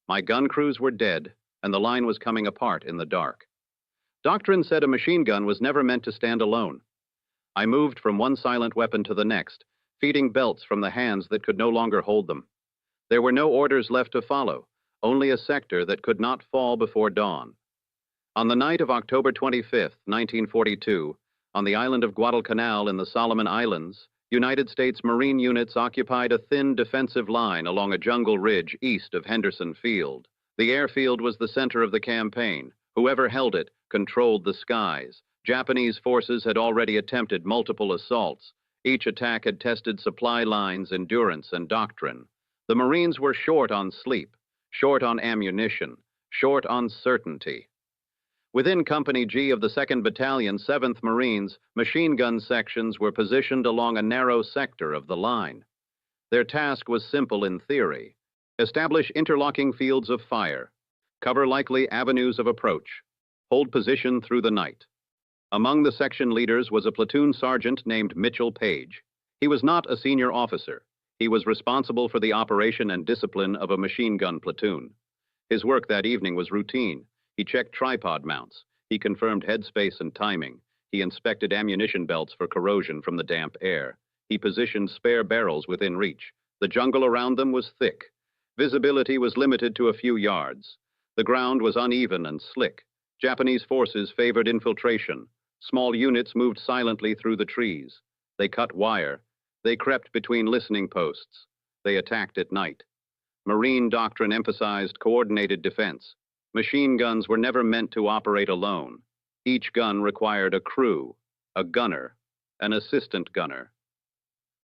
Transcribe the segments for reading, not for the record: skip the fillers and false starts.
My gun crews were dead, and the line was coming apart in the dark. Doctrine said a machine gun was never meant to stand alone. I moved from one silent weapon to the next, feeding belts from the hands that could no longer hold them. There were no orders left to follow, only a sector that could not fall before dawn. On the night of October 25th, 1942, on the island of Guadalcanal in the Solomon Islands, United States Marine units occupied a thin defensive line along a jungle ridge east of Henderson Field. The airfield was the center of the campaign. Whoever held it controlled the skies. Japanese forces had already attempted multiple assaults. Each attack had tested supply lines, endurance, and doctrine. The Marines were short on sleep, short on ammunition, short on certainty. Within Company G of the 2nd Battalion, 7th Marines, machine gun sections were positioned along a narrow sector of the line. Their task was simple in theory: establish interlocking fields of fire, cover likely avenues of approach, hold position through the night. Among the section leaders was a platoon sergeant named Mitchell Paige. He was not a senior officer. He was responsible for the operation and discipline of a machine gun platoon. His work that evening was routine. He checked tripod mounts. He confirmed headspace and timing. He inspected ammunition belts for corrosion from the damp air. He positioned spare barrels within reach. The jungle around them was thick. Visibility was limited to a few yards. The ground was uneven and slick. Japanese forces favored infiltration. Small units moved silently through the trees. They cut wire. They crept between listening posts. They attacked at night. Marine doctrine emphasized coordinated defense. Machine guns were never meant to operate alone. Each gun required a crew, a gunner, an assistant gunner.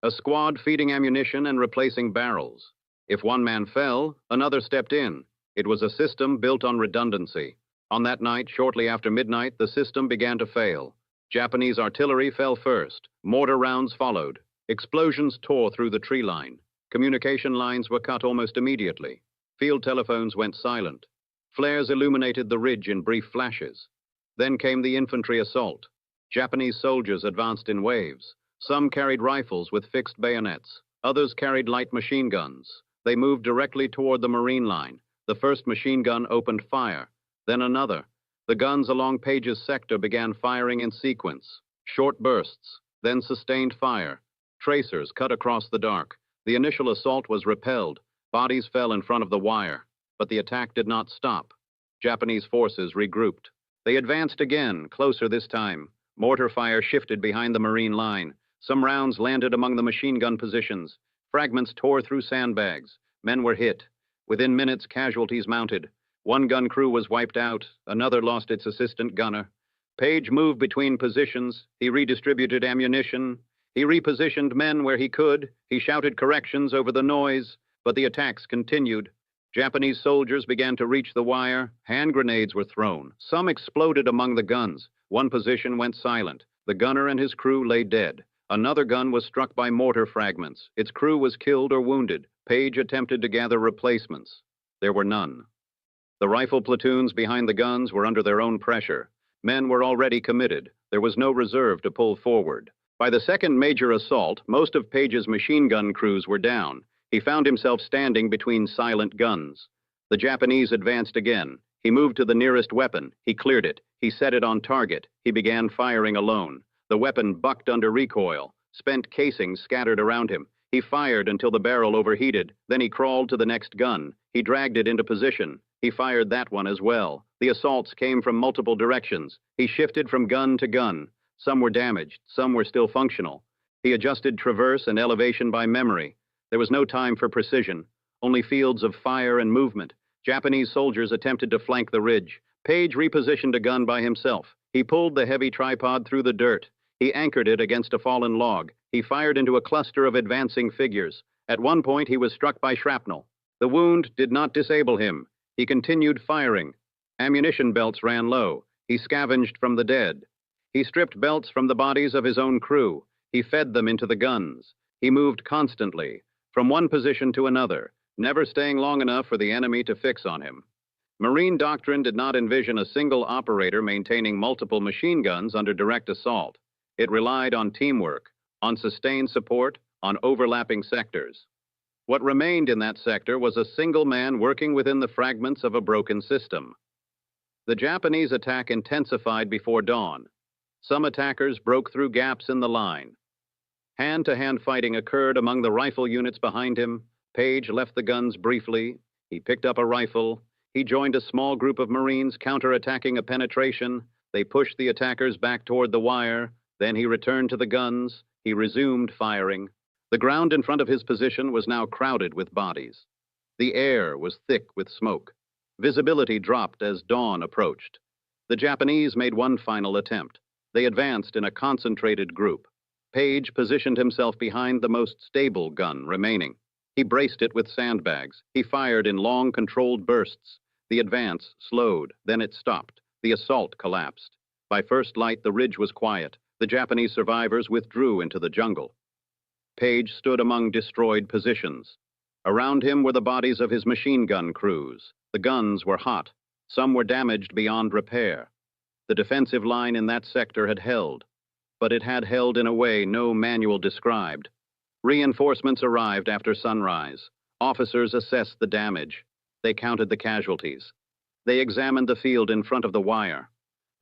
A squad feeding ammunition and replacing barrels. If one man fell, another stepped in. It was a system built on redundancy. On that night, shortly after midnight, the system began to fail. Japanese artillery fell first. Mortar rounds followed. Explosions tore through the tree line. Communication lines were cut almost immediately. Field telephones went silent. Flares illuminated the ridge in brief flashes. Then came the infantry assault. Japanese soldiers advanced in waves. Some carried rifles with fixed bayonets. Others carried light machine guns. They moved directly toward the Marine line. The first machine gun opened fire. Then another. The guns along Paige's sector began firing in sequence. Short bursts, then sustained fire. Tracers cut across the dark. The initial assault was repelled. Bodies fell in front of the wire. But the attack did not stop. Japanese forces regrouped. They advanced again, closer this time. Mortar fire shifted behind the Marine line. Some rounds landed among the machine gun positions. Fragments tore through sandbags. Men were hit. Within minutes, casualties mounted. One gun crew was wiped out. Another lost its assistant gunner. Paige moved between positions. He redistributed ammunition. He repositioned men where he could. He shouted corrections over the noise. But the attacks continued. Japanese soldiers began to reach the wire. Hand grenades were thrown. Some exploded among the guns. One position went silent. The gunner and his crew lay dead. Another gun was struck by mortar fragments. Its crew was killed or wounded. Paige attempted to gather replacements. There were none. The rifle platoons behind the guns were under their own pressure. Men were already committed. There was no reserve to pull forward. By the second major assault, most of Paige's machine gun crews were down. He found himself standing between silent guns. The Japanese advanced again. He moved to the nearest weapon. He cleared it. He set it on target. He began firing alone. The weapon bucked under recoil. Spent casings scattered around him. He fired until the barrel overheated. Then he crawled to the next gun. He dragged it into position. He fired that one as well. The assaults came from multiple directions. He shifted from gun to gun. Some were damaged. Some were still functional. He adjusted traverse and elevation by memory. There was no time for precision, only fields of fire and movement. Japanese soldiers attempted to flank the ridge. Paige repositioned a gun by himself. He pulled the heavy tripod through the dirt. He anchored it against a fallen log. He fired into a cluster of advancing figures. At one point, he was struck by shrapnel. The wound did not disable him. He continued firing. Ammunition belts ran low. He scavenged from the dead. He stripped belts from the bodies of his own crew. He fed them into the guns. He moved constantly, from one position to another, never staying long enough for the enemy to fix on him. Marine doctrine did not envision a single operator maintaining multiple machine guns under direct assault. It relied on teamwork, on sustained support, on overlapping sectors. What remained in that sector was a single man working within the fragments of a broken system. The Japanese attack intensified before dawn. Some attackers broke through gaps in the line. Hand-to-hand fighting occurred among the rifle units behind him. Paige left the guns briefly. He picked up a rifle. He joined a small group of Marines counterattacking a penetration. They pushed the attackers back toward the wire. Then he returned to the guns. He resumed firing. The ground in front of his position was now crowded with bodies. The air was thick with smoke. Visibility dropped as dawn approached. The Japanese made one final attempt. They advanced in a concentrated group. Paige positioned himself behind the most stable gun remaining. He braced it with sandbags. He fired in long, controlled bursts. The advance slowed, then it stopped. The assault collapsed. By first light, the ridge was quiet. The Japanese survivors withdrew into the jungle. Paige stood among destroyed positions. Around him were the bodies of his machine gun crews. The guns were hot. Some were damaged beyond repair. The defensive line in that sector had held, but it had held in a way no manual described. Reinforcements arrived after sunrise. Officers assessed the damage. They counted the casualties. They examined the field in front of the wire.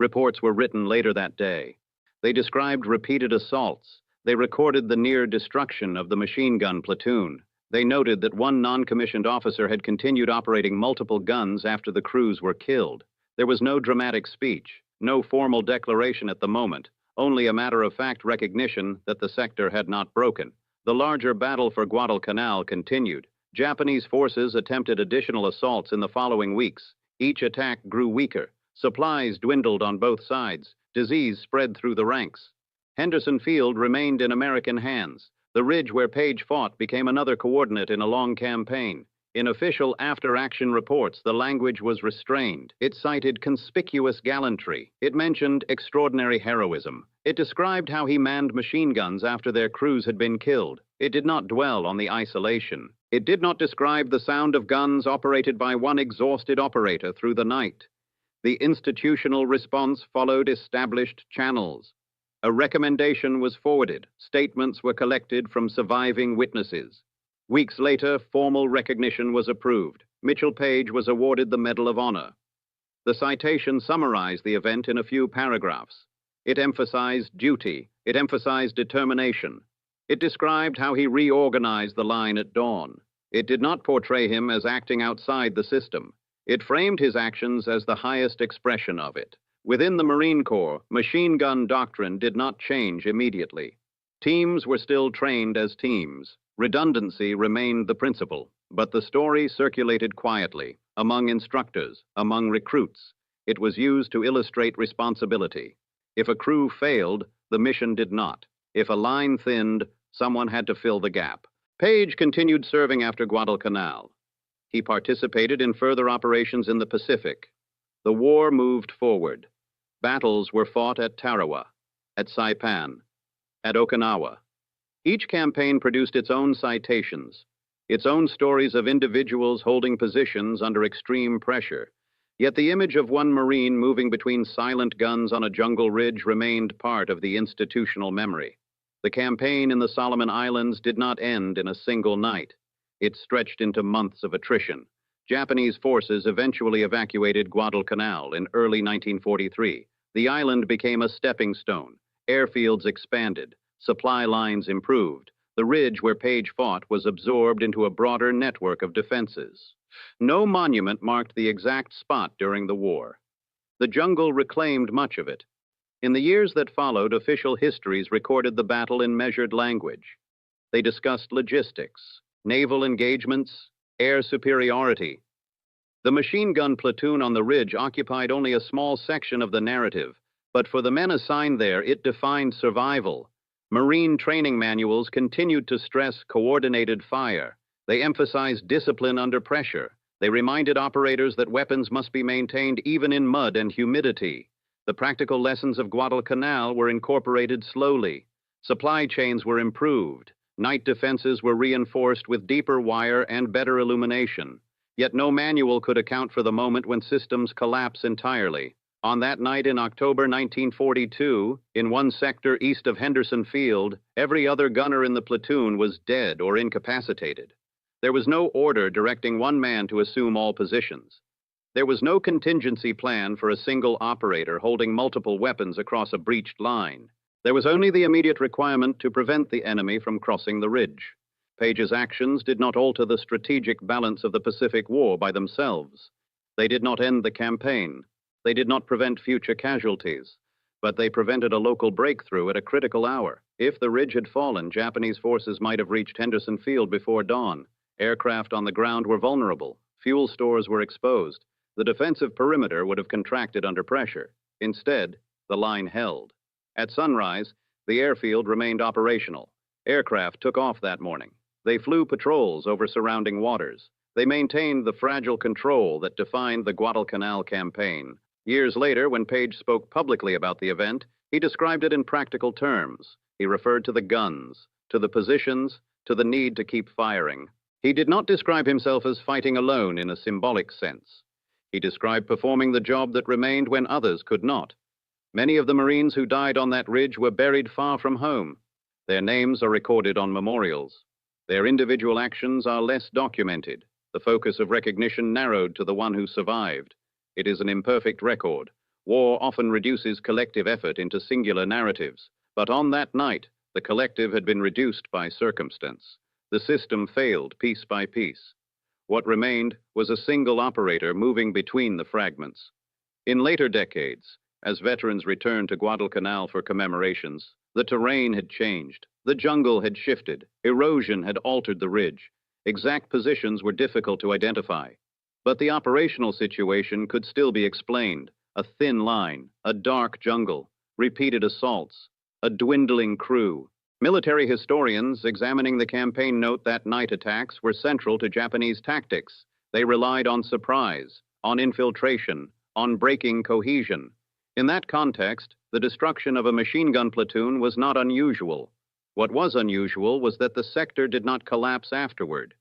Reports were written later that day. They described repeated assaults. They recorded the near destruction of the machine gun platoon. They noted that one non-commissioned officer had continued operating multiple guns after the crews were killed. There was no dramatic speech, no formal declaration at the moment, only a matter-of-fact recognition that the sector had not broken. The larger battle for Guadalcanal continued. Japanese forces attempted additional assaults in the following weeks. Each attack grew weaker. Supplies dwindled on both sides. Disease spread through the ranks. Henderson Field remained in American hands. The ridge where Paige fought became another coordinate in a long campaign. In official after-action reports, the language was restrained. It cited conspicuous gallantry. It mentioned extraordinary heroism. It described how he manned machine guns after their crews had been killed. It did not dwell on the isolation. It did not describe the sound of guns operated by one exhausted operator through the night. The institutional response followed established channels. A recommendation was forwarded. Statements were collected from surviving witnesses. Weeks later, formal recognition was approved. Mitchell Paige was awarded the Medal of Honor. The citation summarized the event in a few paragraphs. It emphasized duty. It emphasized determination. It described how he reorganized the line at dawn. It did not portray him as acting outside the system. It framed his actions as the highest expression of it. Within the Marine Corps, machine gun doctrine did not change immediately. Teams were still trained as teams. Redundancy remained the principle, but the story circulated quietly, among instructors, among recruits. It was used to illustrate responsibility. If a crew failed, the mission did not. If a line thinned, someone had to fill the gap. Paige continued serving after Guadalcanal. He participated in further operations in the Pacific. The war moved forward. Battles were fought at Tarawa, at Saipan, at Okinawa. Each campaign produced its own citations, its own stories of individuals holding positions under extreme pressure. Yet the image of one Marine moving between silent guns on a jungle ridge remained part of the institutional memory. The campaign in the Solomon Islands did not end in a single night. It stretched into months of attrition. Japanese forces eventually evacuated Guadalcanal in early 1943. The island became a stepping stone. Airfields expanded. Supply lines improved. The ridge where Paige fought was absorbed into a broader network of defenses. No monument marked the exact spot during the war. The jungle reclaimed much of it. In the years that followed, official histories recorded the battle in measured language. They discussed logistics, naval engagements, air superiority. The machine gun platoon on the ridge occupied only a small section of the narrative, but for the men assigned there, it defined survival. Marine training manuals continued to stress coordinated fire. They emphasized discipline under pressure. They reminded operators that weapons must be maintained even in mud and humidity. The practical lessons of Guadalcanal were incorporated slowly. Supply chains were improved. Night defenses were reinforced with deeper wire and better illumination. Yet no manual could account for the moment when systems collapse entirely. On that night in October 1942, in one sector east of Henderson Field, every other gunner in the platoon was dead or incapacitated. There was no order directing one man to assume all positions. There was no contingency plan for a single operator holding multiple weapons across a breached line. There was only the immediate requirement to prevent the enemy from crossing the ridge. Paige's actions did not alter the strategic balance of the Pacific War by themselves. They did not end the campaign. They did not prevent future casualties. But they prevented a local breakthrough at a critical hour. If the ridge had fallen, Japanese forces might have reached Henderson Field before dawn. Aircraft on the ground were vulnerable. Fuel stores were exposed. The defensive perimeter would have contracted under pressure. Instead, the line held. At sunrise, the airfield remained operational. Aircraft took off that morning. They flew patrols over surrounding waters. They maintained the fragile control that defined the Guadalcanal campaign. Years later, when Paige spoke publicly about the event, he described it in practical terms. He referred to the guns, to the positions, to the need to keep firing. He did not describe himself as fighting alone in a symbolic sense. He described performing the job that remained when others could not. Many of the Marines who died on that ridge were buried far from home. Their names are recorded on memorials. Their individual actions are less documented. The focus of recognition narrowed to the one who survived. It is an imperfect record. War often reduces collective effort into singular narratives. But on that night, the collective had been reduced by circumstance. The system failed piece by piece. What remained was a single operator moving between the fragments. In later decades, as veterans returned to Guadalcanal for commemorations, the terrain had changed. The jungle had shifted. Erosion had altered the ridge. Exact positions were difficult to identify. But the operational situation could still be explained. A thin line, a dark jungle, repeated assaults, a dwindling crew. Military historians examining the campaign note that night attacks were central to Japanese tactics. They relied on surprise, on infiltration, on breaking cohesion. In that context, the destruction of a machine gun platoon was not unusual. What was unusual was that the sector did not collapse afterward.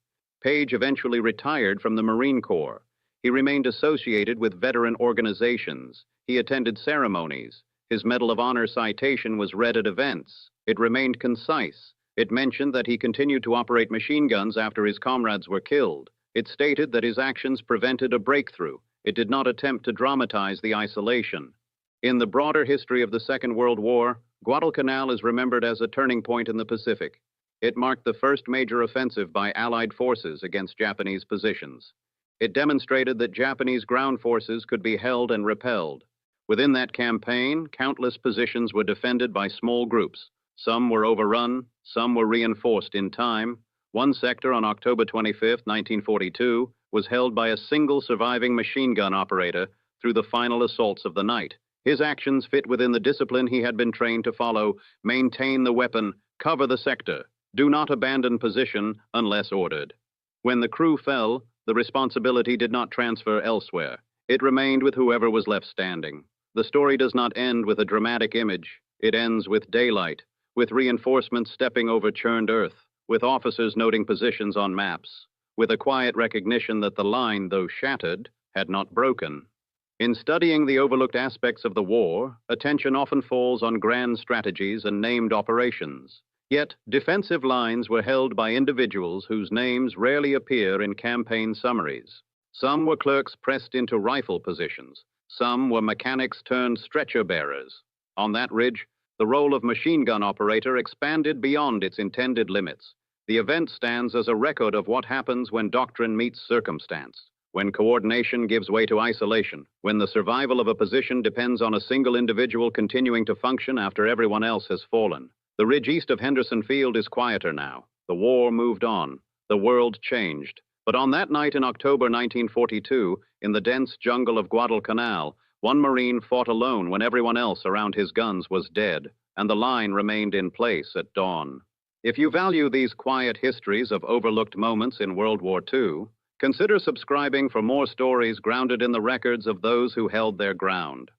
Paige eventually retired from the Marine Corps. He remained associated with veteran organizations. He attended ceremonies. His Medal of Honor citation was read at events. It remained concise. It mentioned that he continued to operate machine guns after his comrades were killed. It stated that his actions prevented a breakthrough. It did not attempt to dramatize the isolation. In the broader history of the Second World War, Guadalcanal is remembered as a turning point in the Pacific. It marked the first major offensive by Allied forces against Japanese positions. It demonstrated that Japanese ground forces could be held and repelled. Within that campaign, countless positions were defended by small groups. Some were overrun, some were reinforced in time. One sector on October 25, 1942, was held by a single surviving machine gun operator through the final assaults of the night. His actions fit within the discipline he had been trained to follow: maintain the weapon, cover the sector, do not abandon position unless ordered. When the crew fell, the responsibility did not transfer elsewhere. It remained with whoever was left standing. The story does not end with a dramatic image. It ends with daylight, with reinforcements stepping over churned earth, with officers noting positions on maps, with a quiet recognition that the line, though shattered, had not broken. In studying the overlooked aspects of the war, attention often falls on grand strategies and named operations. Yet, defensive lines were held by individuals whose names rarely appear in campaign summaries. Some were clerks pressed into rifle positions. Some were mechanics turned stretcher bearers. On that ridge, the role of machine gun operator expanded beyond its intended limits. The event stands as a record of what happens when doctrine meets circumstance, when coordination gives way to isolation, when the survival of a position depends on a single individual continuing to function after everyone else has fallen. The ridge east of Henderson Field is quieter now. The war moved on. The world changed. But on that night in October 1942, in the dense jungle of Guadalcanal, one Marine fought alone when everyone else around his guns was dead, and the line remained in place at dawn. If you value these quiet histories of overlooked moments in World War II, consider subscribing for more stories grounded in the records of those who held their ground.